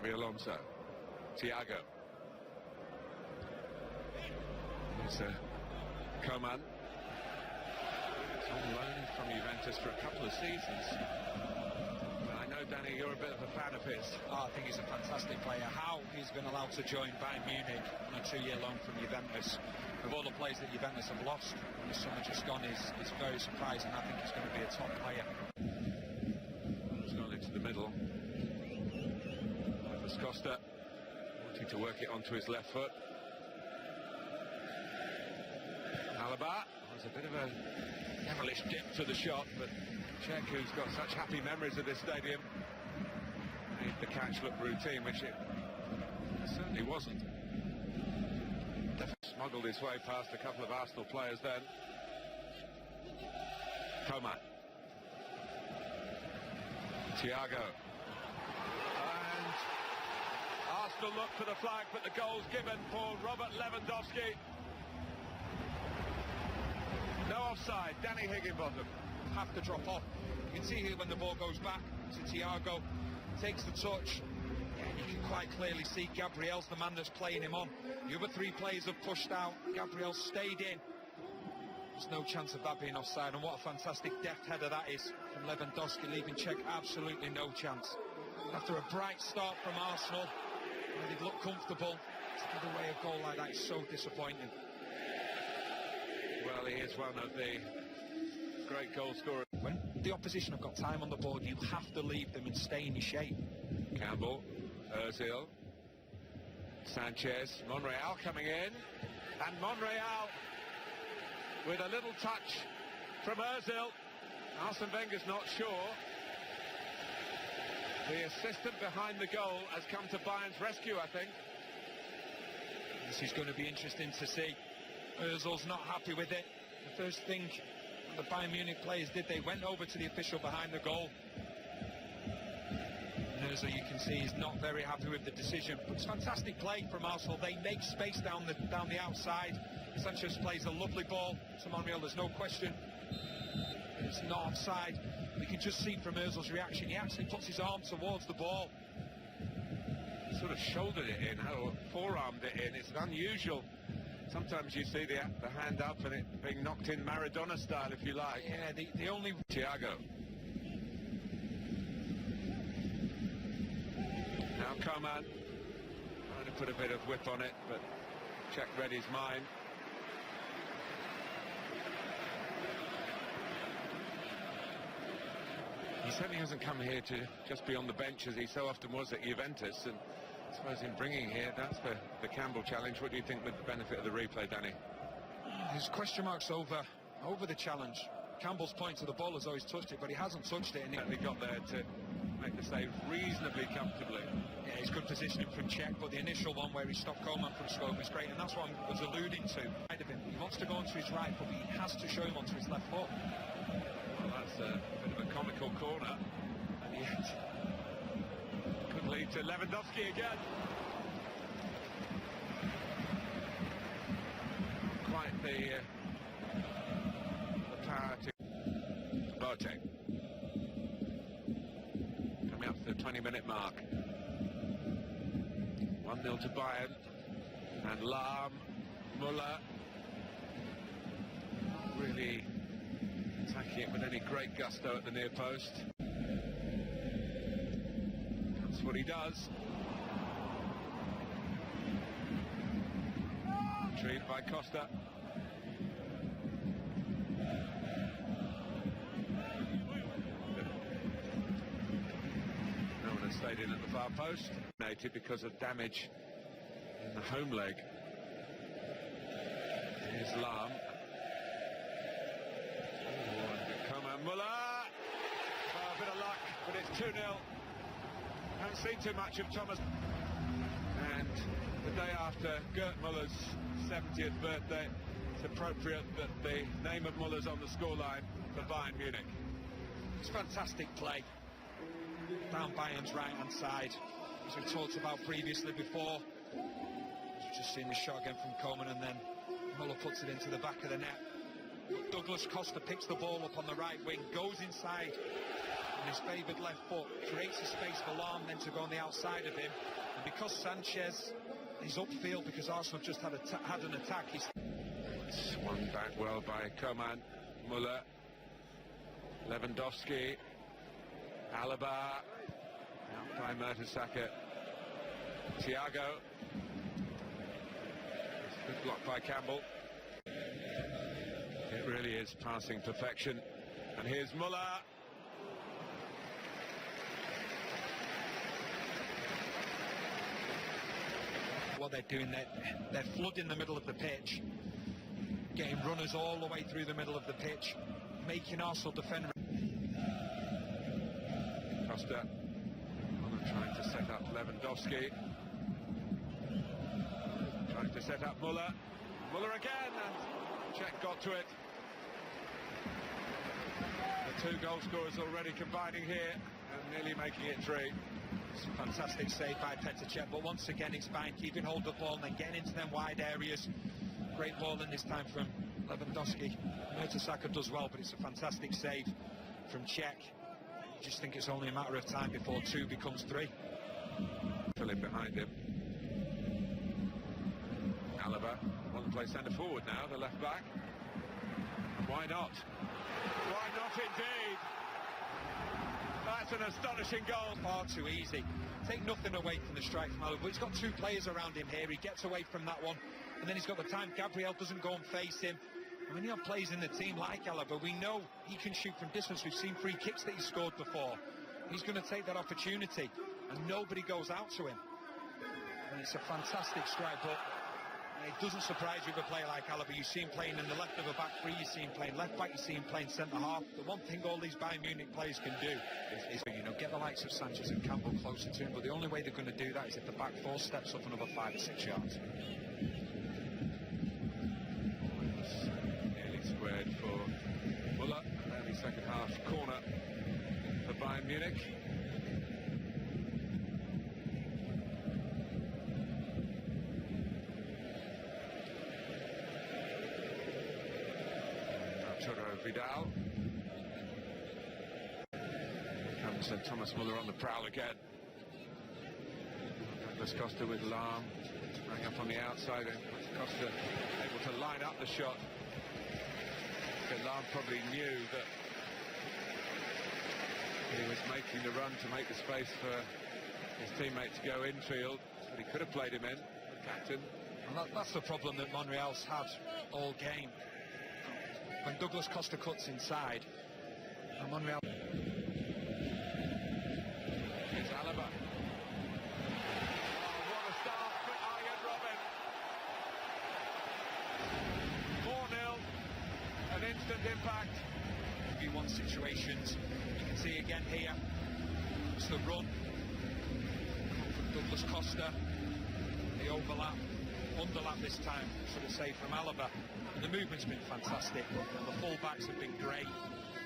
Xabi Alonso. Thiago. Here's Coman. He's on loan from Juventus for a couple of seasons. I know, Danny, you're a bit of a fan of his. Oh, I think he's a fantastic player. How he's been allowed to join Bayern Munich on a 2-year loan from Juventus, of all the players that Juventus have lost in the summer just gone, is very surprising. I think he's going to be a top player. He's gone into the middle. Costa wanting to work it onto his left foot. Alaba. There's a bit of a devilish dip to the shot, but Czech, who's got such happy memories of this stadium, made the catch look routine, which it certainly wasn't. Definitely smuggled his way past a couple of Arsenal players then. Coman. Thiago. And Arsenal look for the flag, but the goal's given for Robert Lewandowski. No offside. Danny Higginbottom. Have to drop off. You can see here when the ball goes back to Thiago, takes the touch. Yeah, you can quite clearly see Gabriel's the man that's playing him on. The other three players have pushed out. Gabriel stayed in. There's no chance of that being offside, and what a fantastic deft header that is from Lewandowski, leaving Czech absolutely no chance. After a bright start from Arsenal, where they'd look comfortable, to give away a goal like that is so disappointing. Well, he is one of the great goal scorers. When the opposition have got time on the board, you have to leave them and stay in your shape. Campbell, Ozil, Sanchez, Monreal coming in, and Monreal with a little touch from Ozil. Arsene Wenger's not sure. The assistant behind the goal has come to Bayern's rescue, I think. This is going to be interesting to see. Ozil's not happy with it. The first thing the Bayern Munich players did, they went over to the official behind the goal. And Ozil, you can see, is not very happy with the decision. But it's fantastic play from Arsenal. They make space down the outside. Sanchez plays a lovely ball to Monreal. There's no question. It's not offside. We can just see from Ozil's reaction, he actually puts his arm towards the ball. Sort of shouldered it in, or forearmed it in. It's unusual. Sometimes you see the hand up and it being knocked in Maradona style, if you like. Yeah, the only... Thiago. Now Coman. Trying to put a bit of whip on it, but Czech read his mind. He certainly hasn't come here to just be on the bench as he so often was at Juventus, and I suppose in bringing here, that's the Campbell challenge. What do you think with the benefit of the replay, Danny? There's question marks over the challenge. Campbell's point to the ball has always touched it, but he hasn't touched it. And he got there to make the save reasonably comfortably. Yeah, he's good positioning from Czech, but the initial one where he stopped Coman from scoring was great, and that's what I was alluding to. He wants to go onto his right, but he has to show him onto his left foot. Well, that's a bit of a comical corner, and yet could lead to Lewandowski again. Quite the power to Boateng. Coming up to the 20-minute mark. 1-0 to Bayern, and Lahm, Müller, really attacking it with any great gusto at the near post. That's what he does. Retrieved by Costa. No one has stayed in at the far post. Noted because of damage in the home leg. Here's Lahm. Coman, Müller. Oh, a bit of luck, but it's 2-0. Haven't seen too much of Thomas. And the day after Gerd Müller's 70th birthday, it's appropriate that the name of Müller's on the scoreline for Bayern Munich. It's fantastic play down Bayern's right-hand side, as we talked about previously before. You've just seen the shot again from Coman, and then Müller puts it into the back of the net. Douglas Costa picks the ball up on the right wing, goes inside, on his favoured left foot, creates a space for Lahm then to go on the outside of him, and because Sanchez is upfield, because Arsenal just had an attack, he's swung back well by Coman, Muller, Lewandowski, Alaba, out by Mertesacker, Thiago, good block by Campbell. It really is passing perfection, and here's Muller. What they're doing, they're flooding the middle of the pitch, getting runners all the way through the middle of the pitch, making Arsenal defend. Costa trying to set up Lewandowski, trying to set up Muller. Muller again, and Czech got to it. The two goal scorers already combining here and nearly making it three. It's a fantastic save by Petr Cech, but once again it's Bayern keeping hold of the ball and then getting into them wide areas. Great ball in this time from Lewandowski. Mertesacker does well, but it's a fantastic save from Cech. I just think it's only a matter of time before 2 becomes 3. Philip behind him. Alaba wants to play centre forward now, the left back. Why not? Why not indeed? That's an astonishing goal. Far too easy. Take nothing away from the strike from Alaba, but he's got 2 players around him here. He gets away from that one, and then he's got the time. Gabriel doesn't go and face him. And when you have players in the team like Alaba, we know he can shoot from distance. We've seen free kicks that he scored before. He's going to take that opportunity, and nobody goes out to him. And it's a fantastic strike, but it doesn't surprise you with a player like Alaba. You see him playing in the left of a back three, you see him playing left back, you see him playing centre half. The one thing all these Bayern Munich players can do is get the likes of Sanchez and Campbell closer to him, but the only way they're going to do that is if the back 4 steps up another 5 or 6 yards. Nearly squared for Muller, early second half corner for Bayern Munich. Vidal. Comes Thomas Muller on the prowl again. Douglas Costa with Lahm, running up on the outside, and Costa able to line up the shot. Lahm probably knew that he was making the run to make the space for his teammate to go infield, but he could have played him in, the captain. And that's the problem that Monreal's had all game. When Douglas Costa cuts inside, and Monreal... Here's Alaba. Oh, what a start for Arjen Robben. 4-0, an instant impact. V1 situations, you can see again here, it's the run from Douglas Costa, the overlap, underlap this time, should have say, from Alaba. And the movement's been fantastic, and the full-backs have been great.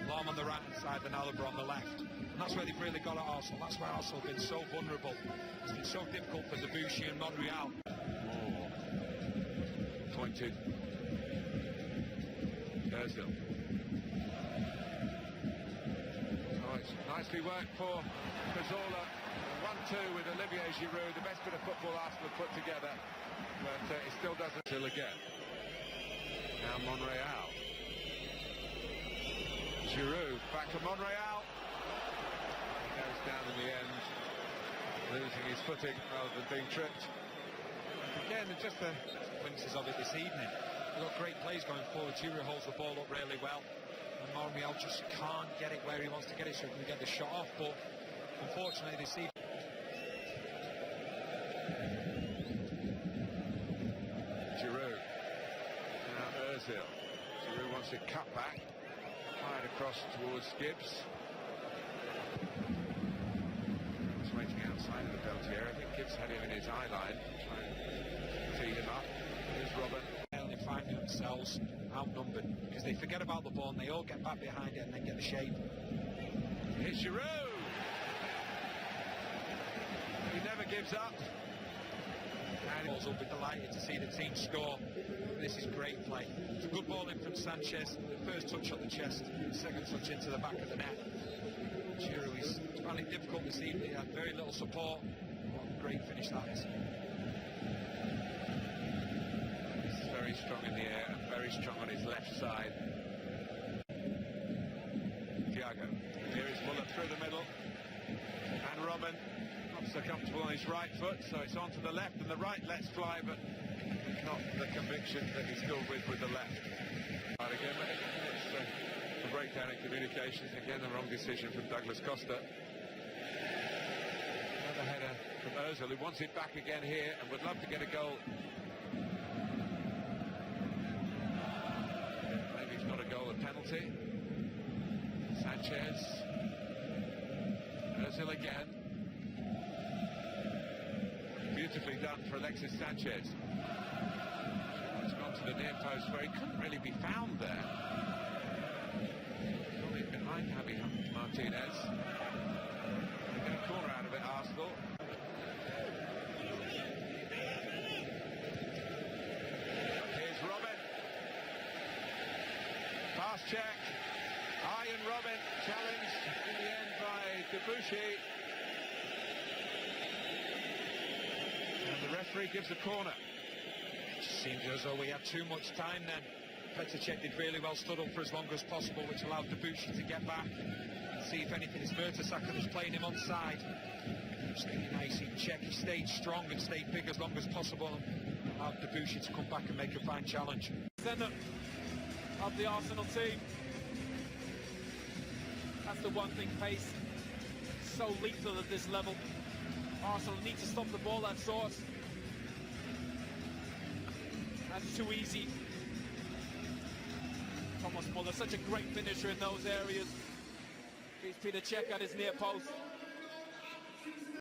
Lahm on the right-hand side and Alaba on the left. And that's where they've really got at Arsenal. That's where Arsenal have been so vulnerable. It's been so difficult for Debussy and Monreal. Pointed. Ozil. Oh, it's nicely worked for Cazorla. 1-2 with Olivier Giroud, the best bit of football Arsenal have put together. But it still doesn't till again. Now Monreal. Giroud back to Monreal. He goes down in the end, losing his footing rather than being tripped. Again, just the consequences of it this evening. We've got great plays going forward. Giroud holds the ball up really well, and Monreal just can't get it where he wants to get it so he can get the shot off. But unfortunately this evening, Giroud wants it cut back, fired across towards Gibbs. He's waiting outside of the Beltier. I think Gibbs had him in his eye line, trying to tee him up. Here's Robben. They find themselves outnumbered because they forget about the ball and they all get back behind it and then get the shape. Here's Giroud. He never gives up. And will be delighted to see the team score. This is great play. It's a good ball in from Sanchez. The first touch on the chest, second touch into the back of the net. Giroud is finding it difficult this evening. He had very little support. What a great finish that is. He's very strong in the air and very strong on his left side. Thiago. Here is Muller through the middle. And Robin not so comfortable on his right foot, so it's on to the left, and the right lets fly, but not the conviction that he's scored with the left. Right again, it's a breakdown in communications. Again, the wrong decision from Douglas Costa. Another header from Ozil, who wants it back again here and would love to get a goal. Maybe it's not a goal, a penalty. Sanchez. Ozil again. Beautifully done for Alexis Sanchez. He's gone to the near post where he couldn't really be found there. Got it behind Javi Martinez. They get a corner out of it, Arsenal. Here's Robin. Pass check. Iron Robin challenged in the end by Debuchy. And the referee gives a corner. It seemed as though we had too much time then. Petr Cech did really well, stood up for as long as possible, which allowed Debuchy to get back and see if anything is Mertesacker was playing him on side. Staying nice in check, he stayed strong and stayed big as long as possible, and allowed Debuchy to come back and make a fine challenge. Center of the Arsenal team. That's the one thing, pace. So lethal at this level. Arsenal need to stop the ball at source. That's too easy. Thomas Muller, such a great finisher in those areas. Here's Petr Cech at his near post.